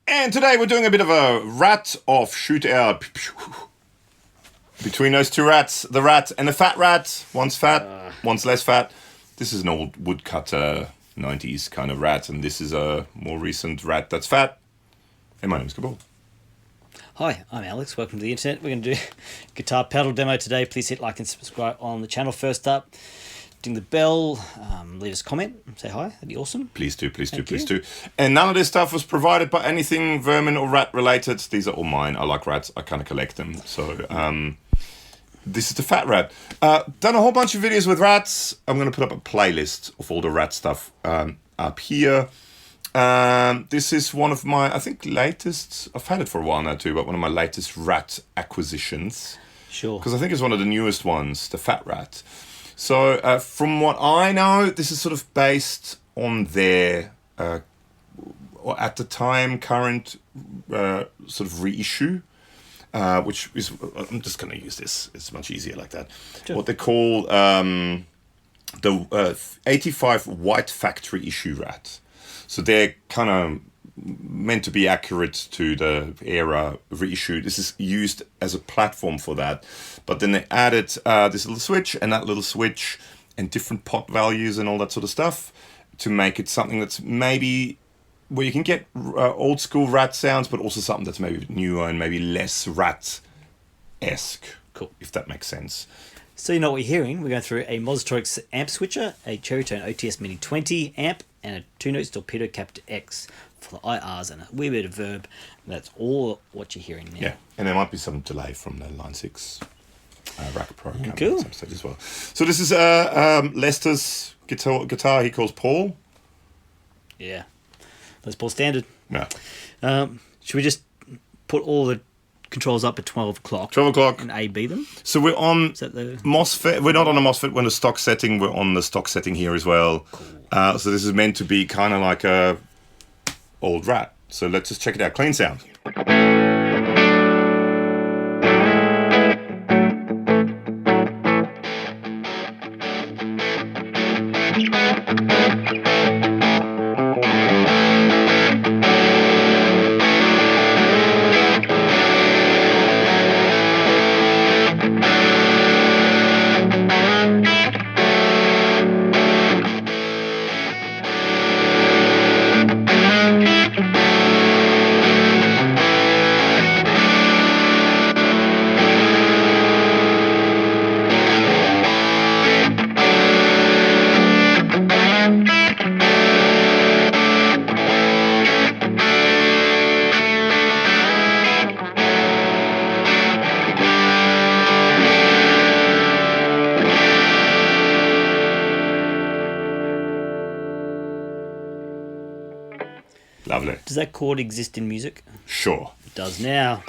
And today we're doing a bit of a rat off shootout between those two rats, the rat and the fat rat. One's fat, one's less fat. This is an old woodcutter 90s kind of rat, and this is a more recent rat that's fat. And my name's Gabor. Hi, I'm Alex. Welcome to the internet. We're going to do a guitar pedal demo today. Please hit like and subscribe on the channel first up. Ding the bell, leave us a comment, say hi, that'd be awesome. Please do. And none of this stuff was provided by anything vermin or rat related. These are all mine. I like rats. I kind of collect them. So this is the fat rat. Done a whole bunch of videos with rats. I'm going to put up a playlist of all the rat stuff up here. This is one of my, I think, latest, I've had it for a while now too, but one of my latest rat acquisitions. Sure. Because I think it's one of the newest ones, the fat rat. So from what I know, this is sort of based on their, or at the time, current sort of reissue, which is, I'm just going to use this. It's much easier like that. Sure. What they call the 85 White Factory issue rat. So they're kind of meant to be accurate to the era reissue. This is used as a platform for that. But then they added this little switch and that little switch and different pot values and all that sort of stuff to make it something that's maybe where you can get old school rat sounds, but also something that's maybe newer and maybe less rat-esque. Cool. If that makes sense. So you know what we're hearing. We're going through a Mozztronics Amp Switcher, a Cherry Tone OTS Mini 20 amp, and a 2-notes Torpedo Captor X for the IRs and a wee bit of verb. That's all what you're hearing now. Yeah, and there might be some delay from the Line 6 Rack Pro coming cool. at some stage as well. So this is Lester's guitar he calls Paul. Yeah, that's Paul standard. Yeah. Should we just put all the controls up at 12 o'clock? 12 o'clock. And A-B them? So we're on Is that the MOSFET. We're not on a MOSFET. We're on the stock setting. We're on the stock setting here as well. Cool. So this is meant to be kind of like a old rat. So let's just check it out. Clean sound. Lovely. Does that chord exist in music? Sure. It does now.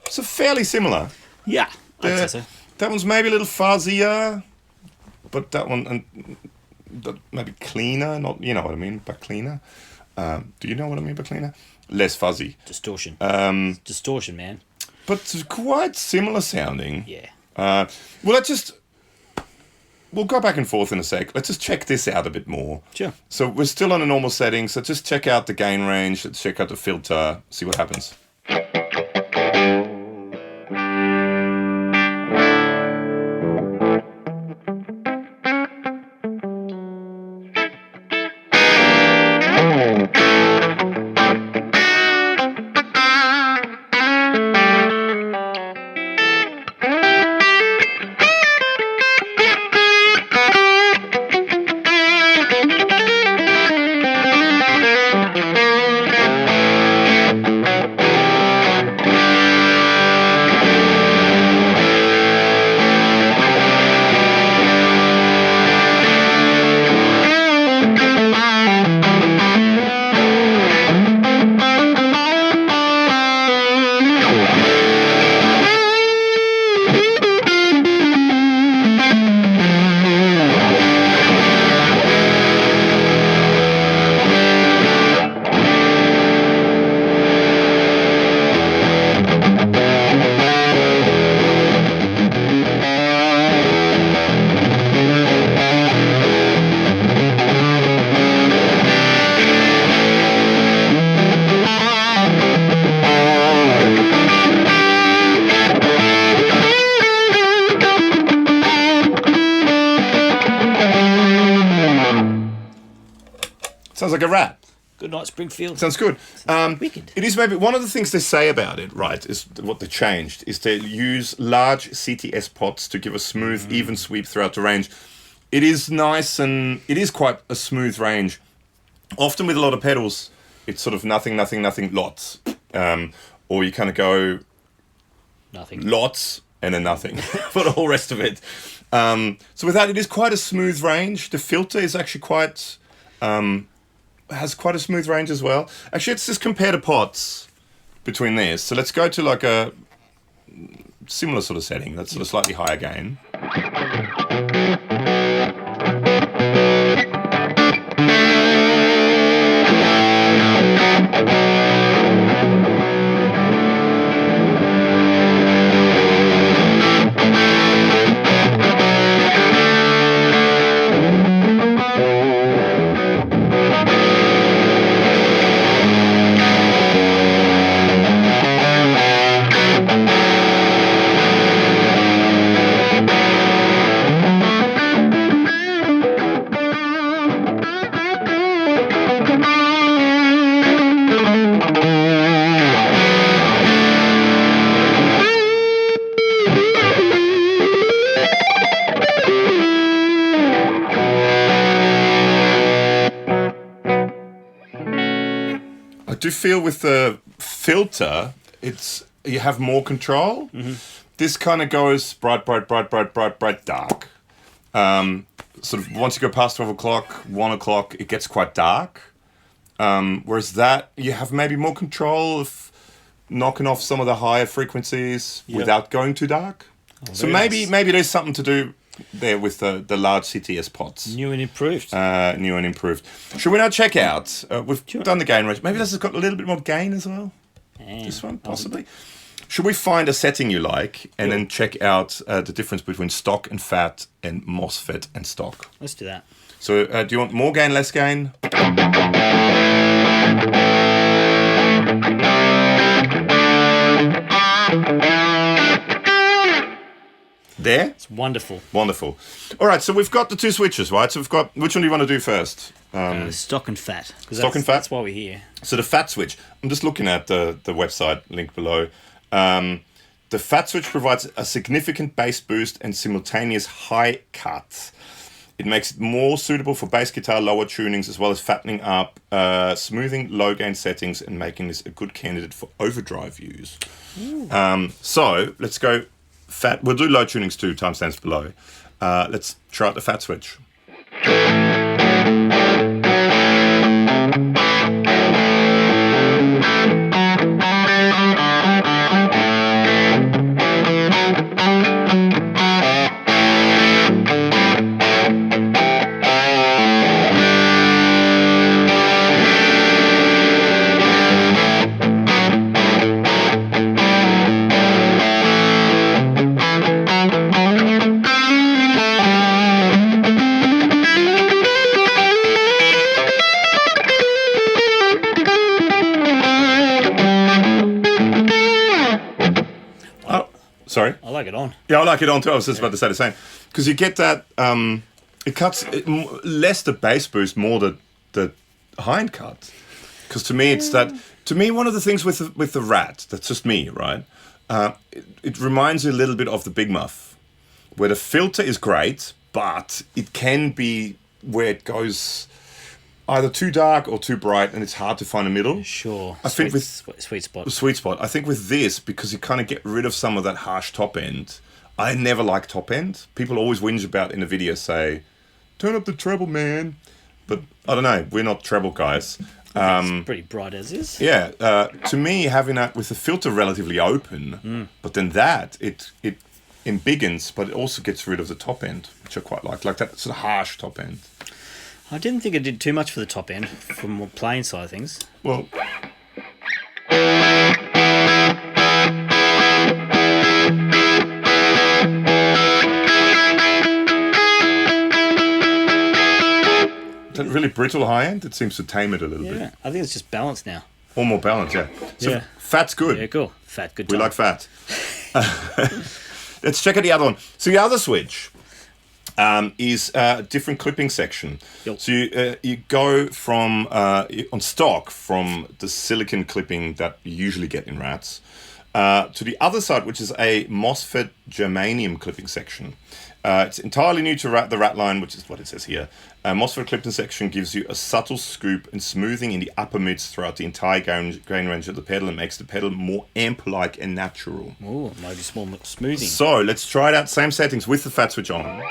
So fairly similar. Yeah, I'd say so. That one's maybe a little fuzzier, but that one maybe cleaner. Not, you know what I mean, but cleaner. Do you know what I mean by cleaner? Less fuzzy. Distortion. Distortion, man. But quite similar sounding. Yeah. We'll go back and forth in a sec. Let's just check this out a bit more. Sure. So we're still on a normal setting, so just check out the gain range, let's check out the filter, see what happens. Sounds like a rat. Good night, Springfield. Sounds good. Wicked. It is maybe one of the things they say about it, right, is what they changed, is they use large CTS pots to give a smooth, even sweep throughout the range. It is nice and it is quite a smooth range. Often with a lot of pedals, it's sort of nothing, nothing, nothing, lots. Or you kind of go Nothing. lots and then nothing for the whole rest of it. So with that, it is quite a smooth range. The filter is actually quite... has quite a smooth range as well. Actually, let's just compare the pots between these. So let's go to like a similar sort of setting. That's sort of slightly higher gain. I do feel with the filter, you have more control. This kind of goes bright, bright, bright, bright, bright, bright, dark. Sort of once you go past 12 o'clock, 1 o'clock, it gets quite dark. Whereas that, you have maybe more control of knocking off some of the higher frequencies without going too dark. So maybe there's something to do there with the large CTS pots. New and improved. New and improved. Should we now check out? We've done the gain range. Maybe this has got a little bit more gain as well. This one, possibly. Should we find a setting you like and then check out the difference between stock and FAT and MOSFET and stock? Let's do that. So do you want more gain, less gain? There? It's wonderful. Wonderful. All right, so we've got the two switches, right? So we've got, which one do you want to do first? Stock and FAT. Stock and FAT? That's why we're here. So the FAT switch, I'm just looking at the website link below. The FAT switch provides a significant bass boost and simultaneous high cut. It makes it more suitable for bass guitar lower tunings as well as fattening up, smoothing low gain settings and making this a good candidate for overdrive use. So let's go FAT. We'll do low tunings too, timestamps below. Let's try out the FAT switch. Sorry? I like it on. Yeah, I like it on too. I was just about to say the same. Because you get that, it cuts less the bass boost, more the hind cut. Because to me, it's that, to me, one of the things with the Rat, that's just me, right? It reminds you a little bit of the Big Muff, where the filter is great, but it can be where it goes either too dark or too bright, and it's hard to find a middle. Sure. I think with sweet spot. Sweet spot. I think with this, because you kind of get rid of some of that harsh top end. I never like top end. People always whinge about in the video, say, "Turn up the treble, man." But I don't know. We're not treble guys. It's pretty bright as is. Yeah. To me, having that with the filter relatively open, but then that it embiggens, but it also gets rid of the top end, which I quite like that sort of harsh top end. I didn't think it did too much for the top end, from more plain side of things. Well, that really brittle high end, it seems to tame it a little bit. Yeah, I think it's just balanced now. Or more balanced, yeah. So Yeah. FAT's good. Yeah, cool. Fat, good We time. like FAT. Let's check out the other one. So the other switch, is a different clipping section. Yep. So you go from on stock from the silicon clipping that you usually get in rats to the other side, which is a MOSFET germanium clipping section. It's entirely new to the rat line, which is what it says here. MOSFET clipping section gives you a subtle scoop and smoothing in the upper mids throughout the entire grain range of the pedal and makes the pedal more amp-like and natural. Oh, maybe small smoothing. So let's try it out. Same settings with the FAT switch on.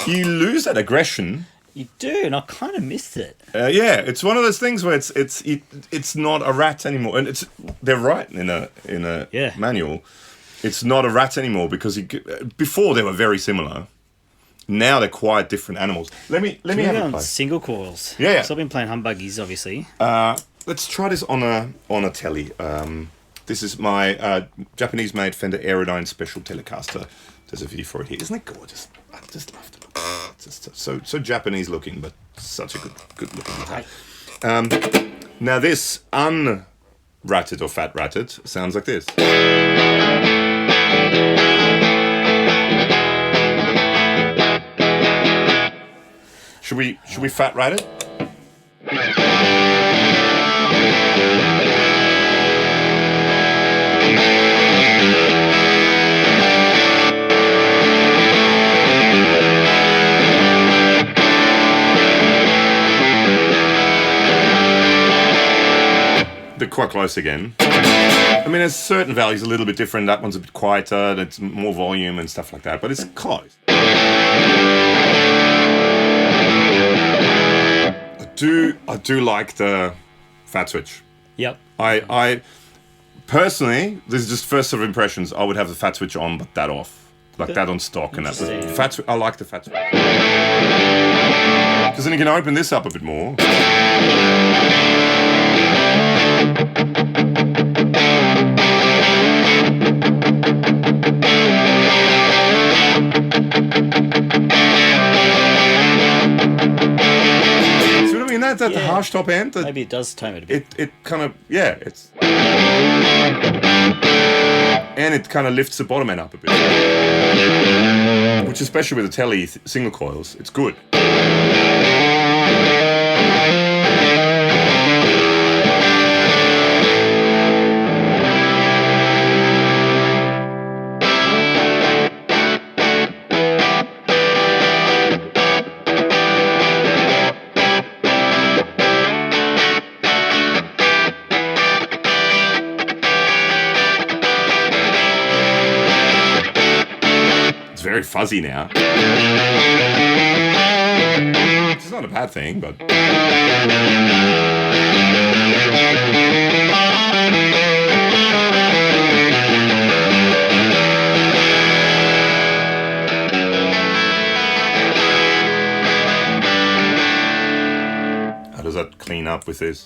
You lose that aggression. You do, and I kind of missed it. Yeah, it's one of those things where it's not a rat anymore, and they're right in a manual. It's not a rat anymore because before they were very similar. Now they're quite different animals. Let me have a play. Single coils. Yeah. So I've been playing humbuggies, obviously. Let's try this on a Tele. This is my Japanese-made Fender Aerodyne Special Telecaster. There's a video for it here. Isn't it gorgeous? I just love it. It's just so Japanese looking, but such a good looking guitar. Now this unratted or fat ratted sounds like this. Should we fat rat it? They're quite close again. I mean, there's certain values a little bit different. That one's a bit quieter. It's more volume and stuff like that. But it's close. I do like the fat switch. Yep. I personally, this is just first sort of impressions. I would have the fat switch on, but that off, like that on stock, and that. Fat. I like the fat switch because then you can open this up a bit more. That the harsh top end. Maybe it does tone it a bit. It kind of it's and it kind of lifts the bottom end up a bit, which especially with the Tele single coils, it's good. Very fuzzy now. It's not a bad thing, but how does that clean up with this?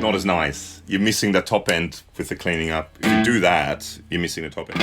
Not as nice. You're missing the top end with the cleaning up. If you do that, you're missing the top end.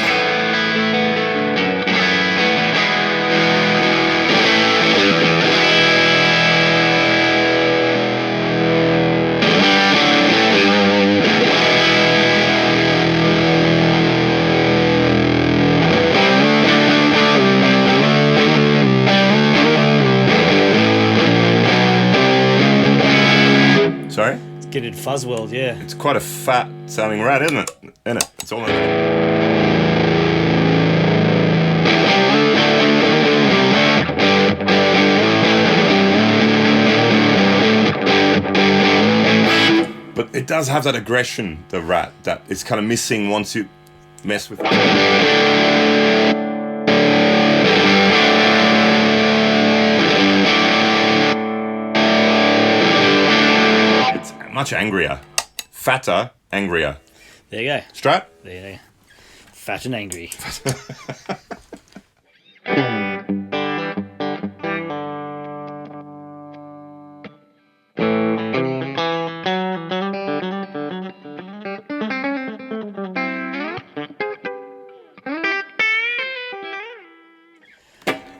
Get it fuzz world, yeah. It's quite a fat sounding rat, isn't it? It's all in it. But it does have that aggression, the rat, that it's kind of missing once you mess with it. It's much angrier. Fatter, angrier. There you go. Strat? There you go. Fat and angry.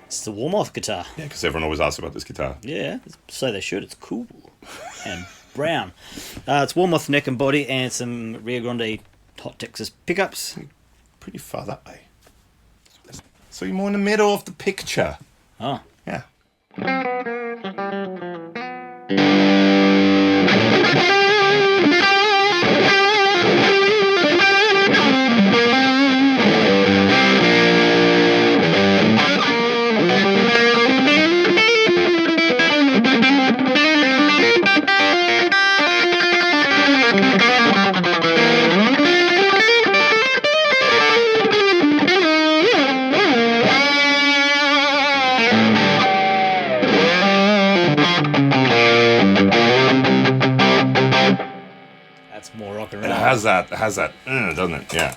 It's the Warmoth guitar. Yeah, because everyone always asks about this guitar. Yeah, so they should. It's cool and brown. It's Warmoth neck and body and some Rio Grande Hot Texas pickups. Pretty far that way. So you're more in the middle of the picture. Oh. Yeah. That's more rock and roll. It has that, doesn't it? Yeah.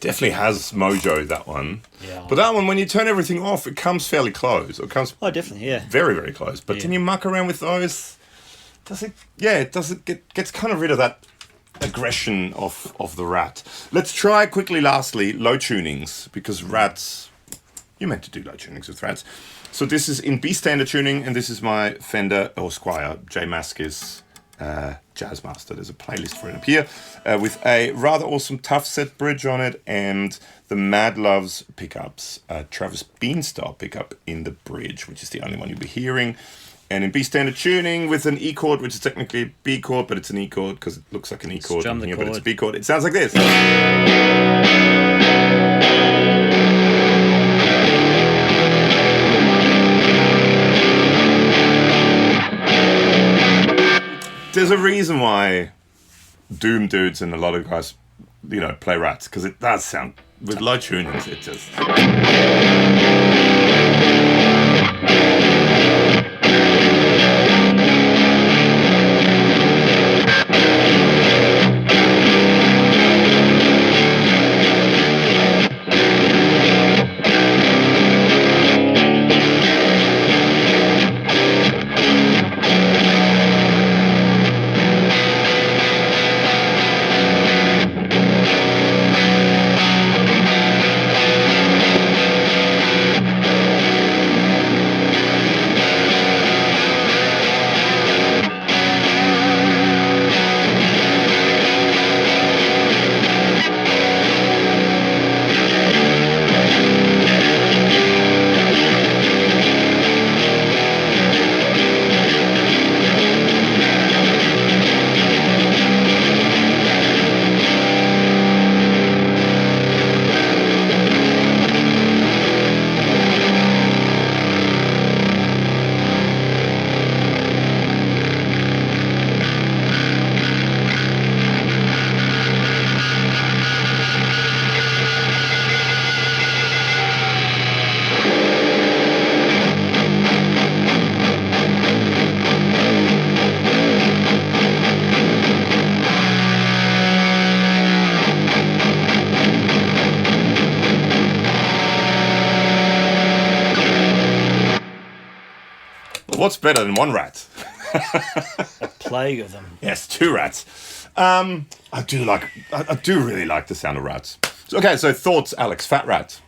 Definitely has mojo, that one. Yeah. But that one, when you turn everything off, it comes fairly close. It comes definitely, yeah. very, very close. But Yeah. then you muck around with those, gets kind of rid of that aggression of the rat. Let's try quickly, lastly, low tunings, because rats, you're meant to do low tunings with rats. So this is in B standard tuning, and this is my Fender or Squire J Mascis Jazzmaster. There's a playlist for it up here with a rather awesome tough set bridge on it, and the Mad Loves pickups, Travis Beanstar pickup in the bridge, which is the only one you'll be hearing. And in B standard tuning with an E chord, which is technically a B chord, but it's an E chord because it looks like an E chord Strum the here, but it's a chord. B chord. It sounds like this. There's a reason why Doom dudes and a lot of guys, play rats, because it does sound, with low tunings, it just... what's better than one rat? A plague of them. Yes, 2 rats. I do really like the sound of rats. So, okay, so thoughts, Alex. Fat rat.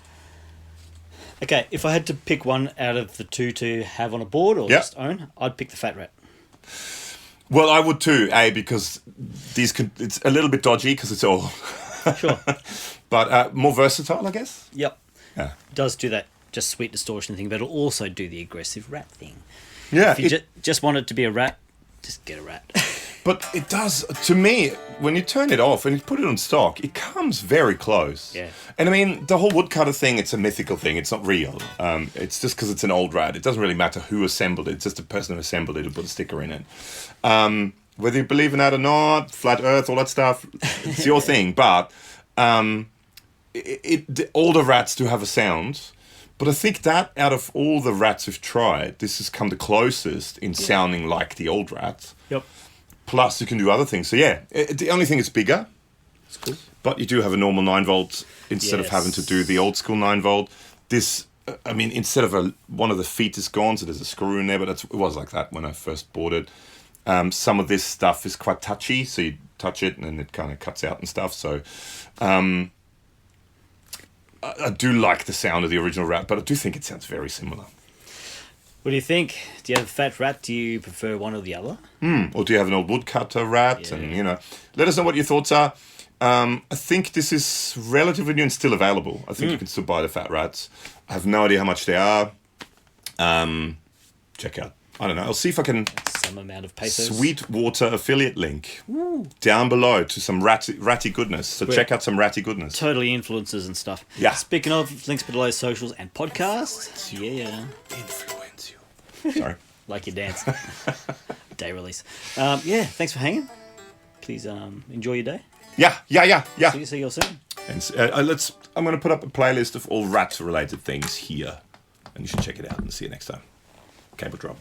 Okay, if I had to pick one out of the 2 to have on a board or just own, I'd pick the Fat Rat. Well, I would too, because it's a little bit dodgy because it's all... Sure. But more versatile, I guess? Yep. Yeah. It does do that just sweet distortion thing, but it'll also do the aggressive rat thing. Yeah. If you just want it to be a rat, just get a rat. But it does, to me, when you turn it off and you put it on stock, it comes very close. Yeah. And I mean, the whole woodcutter thing, it's a mythical thing. It's not real. It's just because it's an old rat. It doesn't really matter who assembled it. It's just the person who assembled it who put a sticker in it. Whether you believe in that or not, flat earth, all that stuff, it's your thing. But the older rats do have a sound. But I think that out of all the rats we've tried, this has come the closest in sounding like the old rat. Yep. Plus, you can do other things. So, yeah, the only thing is bigger. It's cool. But you do have a normal 9 volt instead of having to do the old school 9 volt. This, I mean, instead of one of the feet is gone, so there's a screw in there, but it was like that when I first bought it. Some of this stuff is quite touchy, so you touch it and then it kind of cuts out and stuff. So, I do like the sound of the original rat, but I do think it sounds very similar. What do you think? Do you have a Fat Rat? Do you prefer one or the other? Or do you have an old woodcutter rat? Yeah. And, let us know what your thoughts are. I think this is relatively new and still available. I think you can still buy the Fat Rats. I have no idea how much they are. Check out. I don't know. I'll see if I can... Some amount of pesos. Sweetwater affiliate link down below to some ratty goodness. So check out some ratty goodness. Totally influencers and stuff. Yeah. Speaking of, links below socials and podcasts. Yeah. Influence you. Sorry. Like your dance. Day release. Thanks for hanging. Please enjoy your day. Yeah. See you all soon. And I'm going to put up a playlist of all rat-related things here. And you should check it out and see you next time. Cable drop.